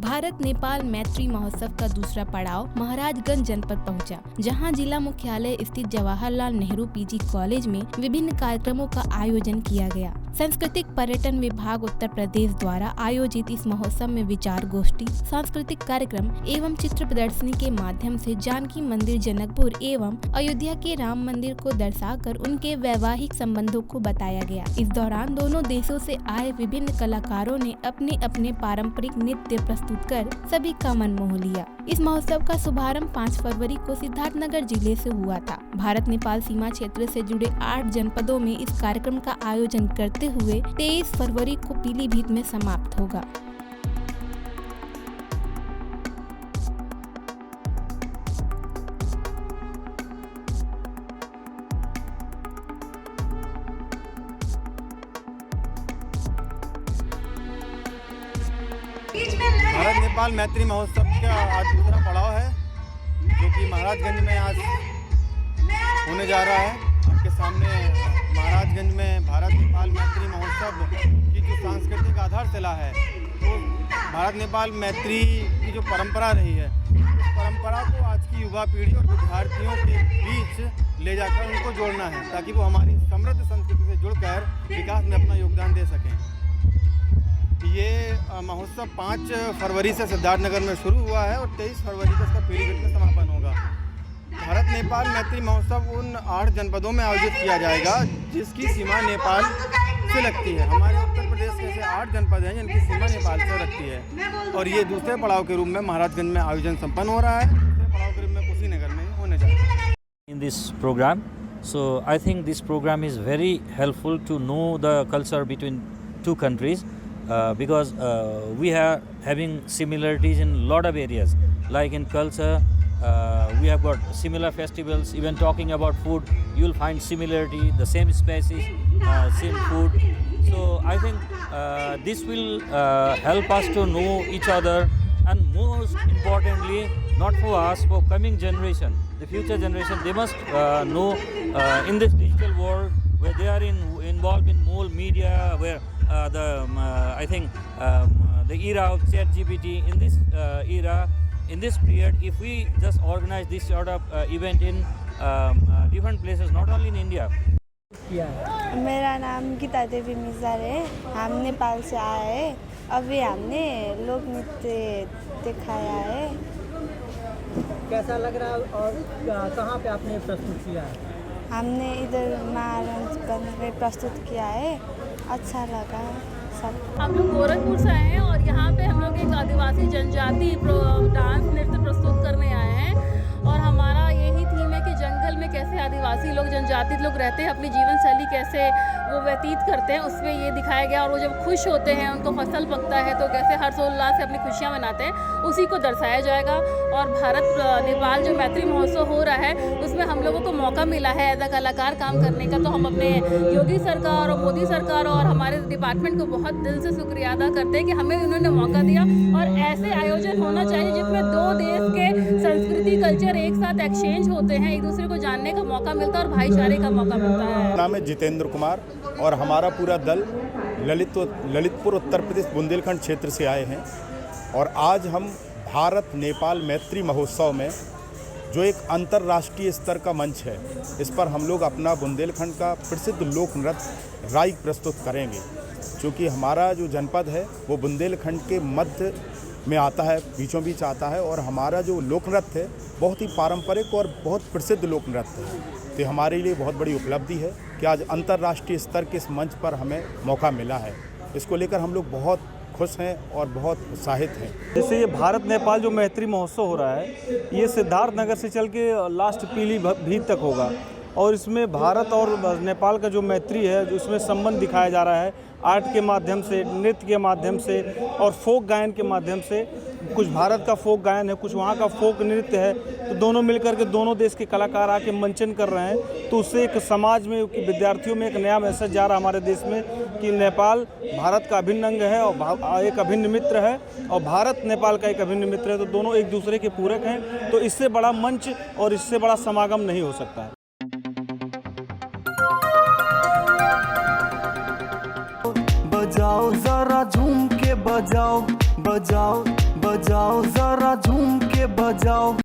भारत नेपाल मैत्री महोत्सव का दूसरा पड़ाव महाराजगंज जनपद पहुंचा, जहां जिला मुख्यालय स्थित जवाहरलाल नेहरू पीजी कॉलेज में विभिन्न कार्यक्रमों का आयोजन किया गया। सांस्कृतिक पर्यटन विभाग उत्तर प्रदेश द्वारा आयोजित इस महोत्सव में विचार गोष्ठी, सांस्कृतिक कार्यक्रम एवं चित्र प्रदर्शनी के माध्यम से जानकी मंदिर जनकपुर एवं अयोध्या के राम मंदिर को दर्शाकर उनके वैवाहिक संबंधों को बताया गया। इस दौरान दोनों देशों से आए विभिन्न कलाकारों ने अपने अपने पारंपरिक नृत्य प्रस्तुत कर सभी का मन मोह लिया। इस महोत्सव का शुभारंभ 5 फरवरी को सिद्धार्थनगर जिले से हुआ था। भारत नेपाल सीमा क्षेत्र से जुड़े 8 जनपदों में इस कार्यक्रम का आयोजन करते हुए 23 फरवरी को पीलीभीत में समाप्त होगा। भारत नेपाल मैत्री महोत्सव का आज दूसरा पड़ाव है, जो कि महाराजगंज में आज होने जा रहा है। आपके सामने महाराजगंज में भारत नेपाल मैत्री महोत्सव की जो सांस्कृतिक आधारशिला है, वो भारत नेपाल मैत्री की जो परंपरा रही है, उस परंपरा को आज की युवा पीढ़ी और विद्यार्थियों के बीच ले जाकर उनको जोड़ना है, ताकि वो हमारी समृद्ध संस्कृति से जुड़कर विकास में अपना योगदान दे सकें। ये महोत्सव 5 फरवरी से सिद्धार्थनगर में शुरू हुआ है और 23 फरवरी को इसका पीलीभीत में समापन होगा। भारत नेपाल मैत्री महोत्सव उन 8 जनपदों में आयोजित किया जाएगा जिसकी सीमा नेपाल से लगती है। हमारे उत्तर प्रदेश के ऐसे 8 जनपद हैं जिनकी सीमा नेपाल से लगती है, और ये दूसरे पड़ाव के रूप में महाराजगंज में आयोजन संपन्न हो रहा है। दूसरे पड़ाव के रूप में कुशीनगर में होने जा रहा है। In this program, so I think this program is very helpful to know the culture between two countries. Because we are having similarities in a lot of areas, like in culture, we have got similar festivals. Even talking about food, you will find similarity, the same species, same food. So I think this will help us to know each other, and most importantly, not for us, for coming generation, the future generation, they must know in this digital world where they are involved in more media, where I think the era of ChatGPT, in this era, in this period, if we just organize this sort of event in different places, not only in India. मेरा नाम गीता देवी मिजार है। हम नेपाल से आए हैं। अभी हमने लोक नृत्य दिखाया है। कैसा लग रहा है और कहाँ पे आपने प्रस्तुत किया है? हमने इधर महाराजगंज में प्रस्तुत किया है। अच्छा लगा सब। हम लोग गोरखपुर से आए हैं और यहाँ पे हम लोग एक आदिवासी जनजाति डांस नृत्य प्रस्तुत करने आए हैं, और हमारा यही थीम है कि जंगल में कैसे आदिवासी लोग, जनजाति लोग रहते हैं, अपनी जीवन शैली कैसे वो व्यतीत करते हैं, उसमें ये दिखाया गया। और वो जब खुश होते हैं, उनको फसल पकता है, तो कैसे हर्षोल्लास से अपनी खुशियाँ मनाते हैं, उसी को दर्शाया जाएगा। और भारत नेपाल जो मैत्री महोत्सव हो रहा है, उसमें हम लोगों को मौका मिला है एज अ कलाकार काम करने का। तो हम अपने योगी सरकार और मोदी सरकार और हमारे डिपार्टमेंट को बहुत दिल से शुक्रिया अदा करते हैं कि हमें उन्होंने मौका दिया। और ऐसे आयोजन होना चाहिए जिसमें 2 देश के संस्कृति कल्चर एक साथ एक्सचेंज होते हैं, एक दूसरे को जानने का मौका मिलता है और भाईचारे का मौका मिलता है। नाम है जितेंद्र कुमार और हमारा पूरा दल ललितपुर उत्तर प्रदेश बुंदेलखंड क्षेत्र से आए हैं। और आज हम भारत नेपाल मैत्री महोत्सव में, जो एक अंतर्राष्ट्रीय स्तर का मंच है, इस पर हम लोग अपना बुंदेलखंड का प्रसिद्ध लोक नृत्य राई प्रस्तुत करेंगे। क्योंकि हमारा जो जनपद है वो बुंदेलखंड के मध्य में आता है, बीचों बीच आता है, और हमारा जो लोक नृत्य है बहुत ही पारंपरिक और बहुत प्रसिद्ध लोक नृत्य है। तो हमारे लिए बहुत बड़ी उपलब्धि है कि आज अंतर्राष्ट्रीय स्तर के इस मंच पर हमें मौका मिला है। इसको लेकर हम लोग बहुत खुश हैं और बहुत उत्साहित हैं। जैसे ये भारत नेपाल जो मैत्री महोत्सव हो रहा है, ये सिद्धार्थनगर से चल के लास्ट पीलीभीत तक होगा, और इसमें भारत और नेपाल का जो मैत्री है, जो इसमें संबंध दिखाया जा रहा है आर्ट के माध्यम से, नृत्य के माध्यम से और फोक गायन के माध्यम से। कुछ भारत का फोक गायन है, कुछ वहाँ का फोक नृत्य है, तो दोनों मिलकर के दोनों देश के कलाकार आके मंचन कर रहे हैं। तो उससे एक समाज में, विद्यार्थियों में एक नया मैसेज जा रहा है हमारे देश में कि नेपाल भारत का अभिन्न अंग है और एक अभिन्न मित्र है, और भारत नेपाल का एक अभिन्न मित्र है। तो दोनों एक दूसरे के पूरक हैं। तो इससे बड़ा मंच और इससे बड़ा समागम नहीं हो सकता है। बजाओ जरा झूम के बजाओ, बजाओ बजाओ जरा झूम के बजाओ।